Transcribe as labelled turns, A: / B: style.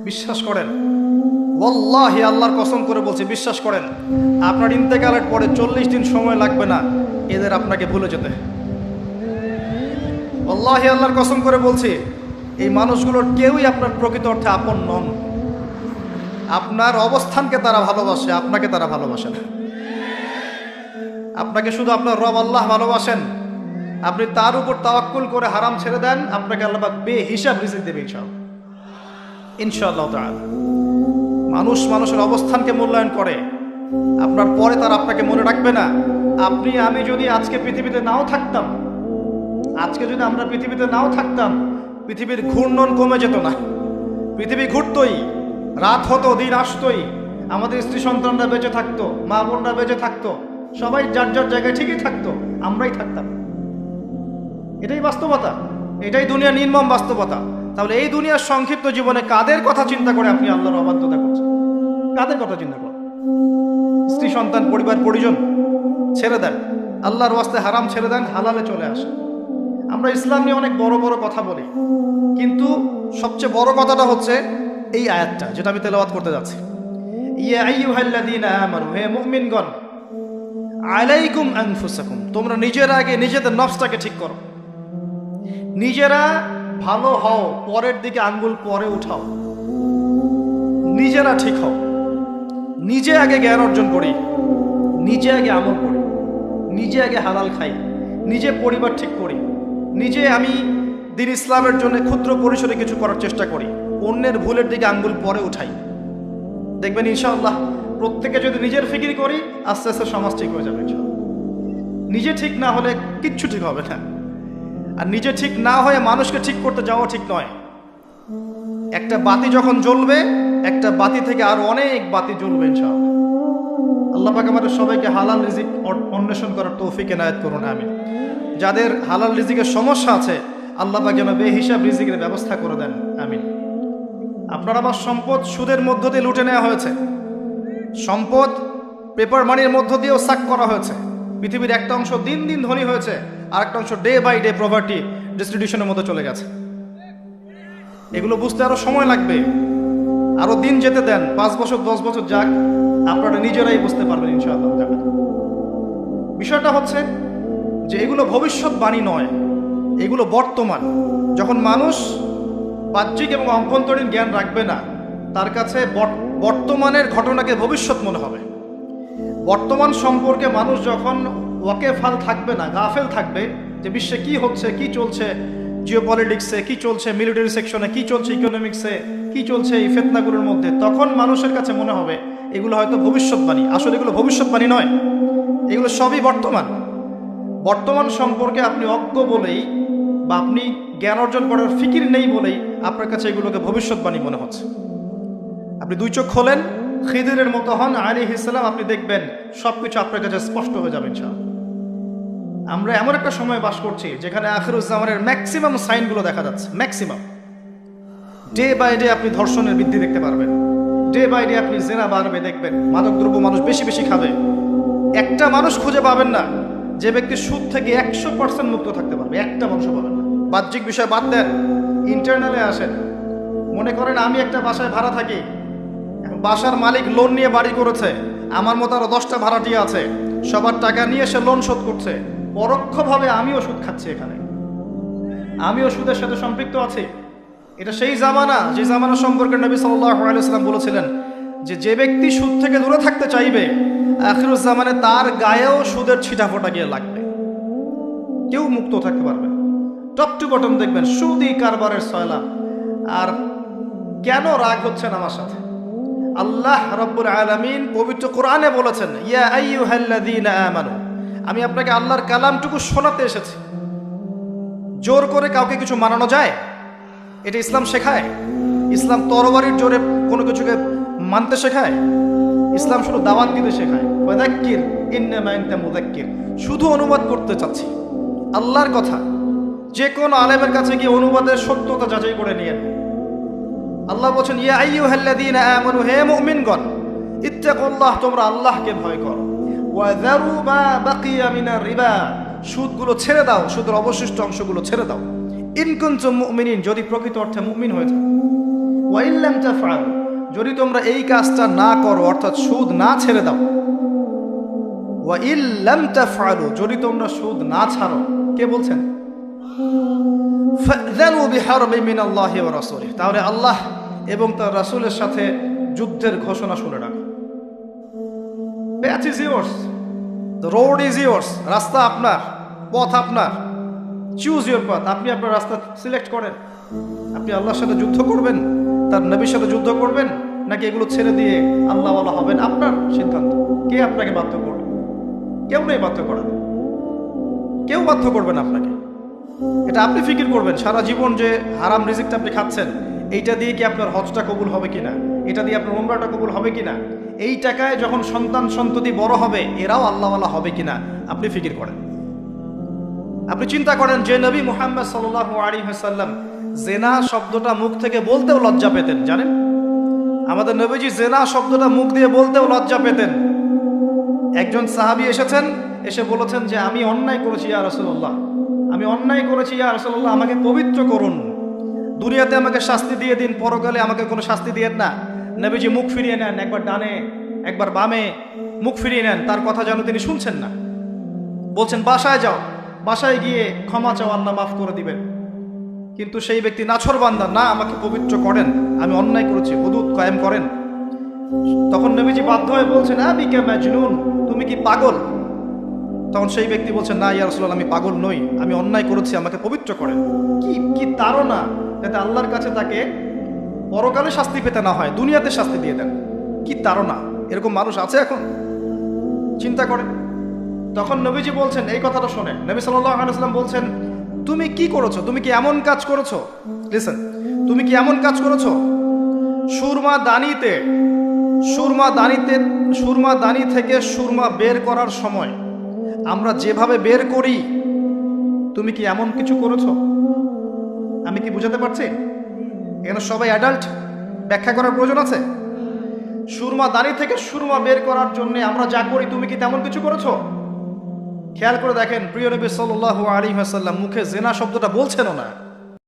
A: বিশ্বাস করেন, ওয়াল্লাহি আল্লাহর কসম করে বলছি, বিশ্বাস করেন, আপনার ইন্তেকালের পরে 40 দিন সময় লাগবে না এদের আপনাকে ভুলে যেতে। ওয়াল্লাহি আল্লাহর কসম করে বলছি, এই মানুষগুলোর কেউই আপনার প্রকৃত অর্থে আপন নন। আপনার অবস্থানকে তারা ভালোবাসে, আপনাকে তারা ভালোবাসে না। আপনাকে শুধু আপনার রব আল্লাহ ভালোবাসেন। আপনি তার উপর তাওয়াক্কুল করে হারাম ছেড়ে দেন, আপনাকে আল্লাহ পাক বেহিসাব রিজিক দেবে ইনশাআল্লাহ তাআলা। মানুষ মানুষের অবস্থানকে মূল্যায়ন করে, আপনার পরে তারা আপনাকে মনে রাখবে না। আপনি আমি যদি আজকে পৃথিবীতে নাও থাকতাম, আজকে যদি আমরা পৃথিবীতে নাও থাকতাম, পৃথিবীর ঘূর্ণন কমে যেত না। পৃথিবী ঘুরতই, রাত হতো, দিন আসতোই, আমাদের স্ত্রী সন্তানরা বেঁচে থাকতো, মা বোনরা বেঁচে থাকতো, সবাই যার যার জায়গায় ঠিকই থাকতো, আমরাই থাকতাম। এটাই বাস্তবতা, এটাই দুনিয়ার নির্মম বাস্তবতা। তাহলে এই দুনিয়ার সংক্ষিপ্ত জীবনে কাদের কথা চিন্তা করে আপনি আল্লাহর অবাধ্যতা করছেন? কাদের কথা চিন্তা করেন? স্ত্রী সন্তান পরিবার পরিজন ছেড়ে দেন, আল্লাহর ওয়াস্তে হারাম ছেড়ে দেন, হালালে চলে আসে। আমরা ইসলাম নিয়ে অনেক বড় বড় কথা বলি, কিন্তু সবচেয়ে বড় কথাটা হচ্ছে এই আয়াতটা, যেটা আমি তেলাওয়াত করতে যাচ্ছি। ইয়া আইয়ুহাল্লাযীনা আমানু, হে মুমিনগণ, আলাইকুম আনফুসাকুম, তোমরা নিজেরা আগে নিজেদের নফসটাকে ঠিক করো। নিজেরা ভালো হও, পরের দিকে আঙ্গুল পরে উঠাও। নিজেরা ঠিক হও, নিজে আগে জ্ঞান অর্জন করি, নিজে আগে আমল করি, নিজে আগে হালাল খাই, নিজে পরিবার ঠিক করি, নিজে আমি দ্বীন ইসলামের জন্য ক্ষুদ্র পরিসরে কিছু করার চেষ্টা করি, অন্যের ভুলের দিকে আঙ্গুল পরে উঠাই। দেখবেন ইনশাআল্লাহ প্রত্যেকে যদি নিজের ফিকির করি, আস্তে আস্তে সমাজ ঠিক হয়ে যাবে ইনশাআল্লাহ। নিজে ঠিক না হলে কিচ্ছু ঠিক হবে না। আর নিজে ঠিক না হয়ে মানুষকে ঠিক করতে যাওয়া ঠিক নয়। একটা বাতি যখন জ্বলবে, একটা বাতি থেকে আরো অনেক বাতি জ্বলবে ইনশাআল্লাহ। আল্লাহ পাক আমাদের সবাইকে হালাল রিজিক অন্বেষণ করার তৌফিক এনায়েত করুন, আমিন। যাদের হালাল রিজিকের সমস্যা আছে, আল্লাহ পাক যেন বেহিসাব রিজিকের ব্যবস্থা করে দেন, আমিন। আপনার আমার সম্পদ সুদের মধ্য দিয়ে লুটে নেওয়া হয়েছে, সম্পদ পেপার মানির মধ্য দিয়েও সাক করা হয়েছে। পৃথিবীর একটা অংশ দিন দিন ধনী হয়েছে, আর একটা অংশ ডে বাই ডে প্রপার্টি ডিস্ট্রিবিউশনের মতো চলে গেছে। এগুলো বুঝতে আরো সময় লাগবে, আরো দিন যেতে দেন, 5 বছর 10 বছর যাক, আপনারা নিজেরাই বুঝতে পারবেন ইনশাআল্লাহ। বিষয়টা হচ্ছে যে এগুলো ভবিষ্যৎবাণী নয়, এগুলো বর্তমান। যখন মানুষ বাহ্যিক এবং অভ্যন্তরীণ জ্ঞান রাখবে না, তার কাছে বর্তমানের ঘটনাকে ভবিষ্যৎ মনে হবে। বর্তমান সম্পর্কে মানুষ যখন ওয়াকেফাল থাকবে না, গাফেল থাকবে যে বিশ্বে কি হচ্ছে, কি চলছে, জিওপলিটিক্সে কি চলছে, মিলিটারি সেকশনে কি চলছে, ইকোনমিক্সে কি চলছে, এই ফিতনাগুলোর মধ্যে, তখন মানুষের কাছে মনে হবে এগুলো হয়তো ভবিষ্যৎবাণী। আসলে এগুলো ভবিষ্যৎবাণী নয়, এগুলো সবই বর্তমান। বর্তমান সম্পর্কে আপনি অজ্ঞ বলেই, বা আপনি জ্ঞান অর্জন করার ফিকির নেই বলেই আপনার কাছে এগুলোকে ভবিষ্যৎবাণী মনে হচ্ছে। আপনি 2 চোখ খোলেন, খিদিরের মতো হন আলাইহিস সালাম, আপনি দেখবেন সবকিছু আপনার কাছে স্পষ্ট হয়ে যাবে ইনশাআল্লাহ। আমরা এমন একটা সময় বাস করছি যেখানে আখিরুজ্জামানের ম্যাক্সিমাম সাইনগুলো দেখা যাচ্ছে। ম্যাক্সিমাম ডে বাই ডে আপনি ধর্ষণের বৃদ্ধি দেখতে পারবেন, ডে বাই ডে আপনি জিনা বাড়বে দেখবেন, মাদকদ্রব্য মানুষ বেশি বেশি খাবে। একটা মানুষ খুঁজে পাবেন না যে ব্যক্তি সুদ থেকে 100% মুক্ত থাকতে পারবে, একটা মানুষও পাবেন না। বাহ্যিক বিষয় বাদ দেন, ইন্টারনালে আসেন। মনে করেন আমি একটা বাসায় ভাড়া থাকি, বাসার মালিক লোন নিয়ে বাড়ি করেছে, আমার মতো আরো 10টা ভাড়াটিয়া আছে, সবার টাকা নিয়ে সে লোন শোধ করছে। পরোক্ষভাবে আমিও সুদ খাচ্ছি, এখানে আমিও সুদের সাথে সম্পৃক্ত আছি। এটা সেই জামানা, যে জামানা সম্পর্কে নবী সাল্লাল্লাহু আলাইহি ওয়াসাল্লাম বলেছিলেন যে ব্যক্তি সুদ থেকে দূরে থাকতে চাইবে, আখিরুজ জামানে তার গায়েও সুদের ছিটাফোঁটা গিয়ে লাগবে, কেউ মুক্ত থাকতে পারবে। টপ টু বটম দেখবেন সুদি কারবারের সয়লা। আর কেন রাগ হচ্ছেন আমার সাথে? আল্লাহ রাব্বুল আলামিন পবিত্র কোরআনে বলেছেন, ইয়া আইয়ুহাল্লাযীনা আমানু, আমি আপনাকে আল্লাহর কালামটুকু শোনাতে এসেছি। জোর করে কাউকে কিছু মানানো যায়? এটা ইসলাম শেখায়? ইসলাম তরবারির জোরে কোনো কিছুকে মানতে শেখায়? ইসলাম শুধু দাওয়াত দিতে শেখায়। ফাযাক্কির ইন্নামা আনতা মুযাক্কির, শুধু অনুবাদ করতে চাচ্ছি আল্লাহর কথা। যে কোনো আলেমের কাছে গিয়ে অনুবাদের সত্যতা যাচাই করে নিয়েন। আল্লাহ বলছেন, ইয়া আইয়ুহাল্লাযীনা আমানু, হে মুমিনগণ, ইত্তাকুল্লাহ, তোমরা আল্লাহকে ভয় করো। ওয়া যারু মা বাকিয়া মিনার রিবা, সুদগুলো ছেড়ে দাও, সুদের অবশিষ্ট অংশগুলো ছেড়ে দাও। ইন কুনতুম মুমিনিন, যদি প্রকৃত অর্থে মুমিন হয়ে থাকো। ওয়া ইল্লাম তাফআলু, যদি তোমরা এই কাজটা না করো অর্থাৎ সুদ না ছেড়ে দাও, ওয়া ইল্লাম তাফআলু, যদি তোমরা সুদ না ছাড়ো, কে বলছেন? ফাযযানু বিহারবিন মিনাল্লাহি ওয়া রাসূলিহি, তাহলে আল্লাহ এবং তার রাসূলের সাথে যুদ্ধের ঘোষণা শুনে রাখো। Path is yours, the road is yours, রাস্তা আপনার, পথ আপনার, চুজ ইউর পাথ। আপনি আপনার রাস্তা সিলেক্ট করেন। আপনি আল্লাহর সাথে যুদ্ধ করবেন, তার নবীর সাথে যুদ্ধ করবেন, নাকি এগুলো ছেড়ে দিয়ে আল্লাহওয়ালা হবেন, আপনার সিদ্ধান্ত। কে আপনাকে বাধ্য করবে? কেউ নেই বাধ্য করা, কেউ বাধ্য করবেন আপনাকে। এটা আপনি ফিকির করবেন সারা জীবন যে হারাম রিজিকটা আপনি খাচ্ছেন, এইটা দিয়ে কি আপনার হজটা কবুল হবে কিনা, এটা দিয়ে আপনার উমরাটা কবুল হবে কিনা, এই টাকায় যখন সন্তান সন্ততি বড় হবে এরাও আল্লাহওয়ালা হবে কিনা, আপনি ফিকির করেন। আপনি চিন্তা করেন যে নবী মুহাম্মদ সাল্লাল্লাহু আলাইহি ওয়াসাল্লাম জেনা শব্দটা মুখ থেকে বলতেও লজ্জা পেতেন, জানেন? আমাদের নবীজি জেনা শব্দটা মুখ দিয়ে বলতেও লজ্জা পেতেন। একজন সাহাবী এসেছেন, এসে বলেছেন যে আমি অন্যায় করেছি ইয়া রাসূলুল্লাহ, আমি অন্যায় করেছি ইয়া রাসূলুল্লাহ, আমাকে পবিত্র করুন, দুনিয়াতে আমাকে শাস্তি দিয়ে দিন, পরকালে আমাকে কোনো শাস্তি দিয়েন না। নবীজি মুখ ফিরিয়ে নেন, একবার ডানে একবার বামে মুখ ফিরিয়ে নেন, তার কথা যেন তিনি শুনছেন না। বলছেন বাসায় যাও, বাসায় গিয়ে ক্ষমা চাও, আল্লাহ মাফ করে দিবেন। কিন্তু সেই ব্যক্তি নাছরবান্দা, না আমাকে পবিত্র করেন, আমি অন্যায় করেছি, হুদুদ কায়েম করেন। তখন নবীজি বাধ্য হয়ে বলছেন আবিকা মাজনুন, তুমি কি পাগল? তখন সেই ব্যক্তি বলছেন না ইয়া রাসূলুল্লাহ, আমি পাগল নই, আমি অন্যায় করেছি, আমাকে পবিত্র করেন। কি কি তাড়না, যাতে আল্লাহর কাছে তাকে পরকালে শাস্তি পেতে না হয়, দুনিয়াতে শাস্তি দিয়ে দেন। কি তাড়না! এরকম মানুষ আছে এখন? চিন্তা করেন। তখন নবীজি বলছেন, এই কথাটা শোনেন, নবী সাল্লাল্লাহু আলাইহি ওয়াসাল্লাম বলছেন তুমি কি করেছো, তুমি কি এমন কাজ করেছো, লিসেন, তুমি কি এমন কাজ করেছো, সুরমা দানি থেকে সুরমা বের করার সময় আমরা যেভাবে বের করি, তুমি কি এমন কিছু করেছো? আমি কি বুঝাতে পারছি? এখানে সবাই অ্যাডাল্ট, ব্যাখ্যা করার প্রয়োজন আছে? সুরমা দানি থেকে সুরমা বের করার জন্য আমরা যা করি, তুমি কি তেমন কিছু করেছো? খেয়াল করে দেখেন, প্রিয় নবী সাল্লাল্লাহু আলাইহি ওয়াসাল্লাম মুখে জেনা শব্দটা বলছেনও না।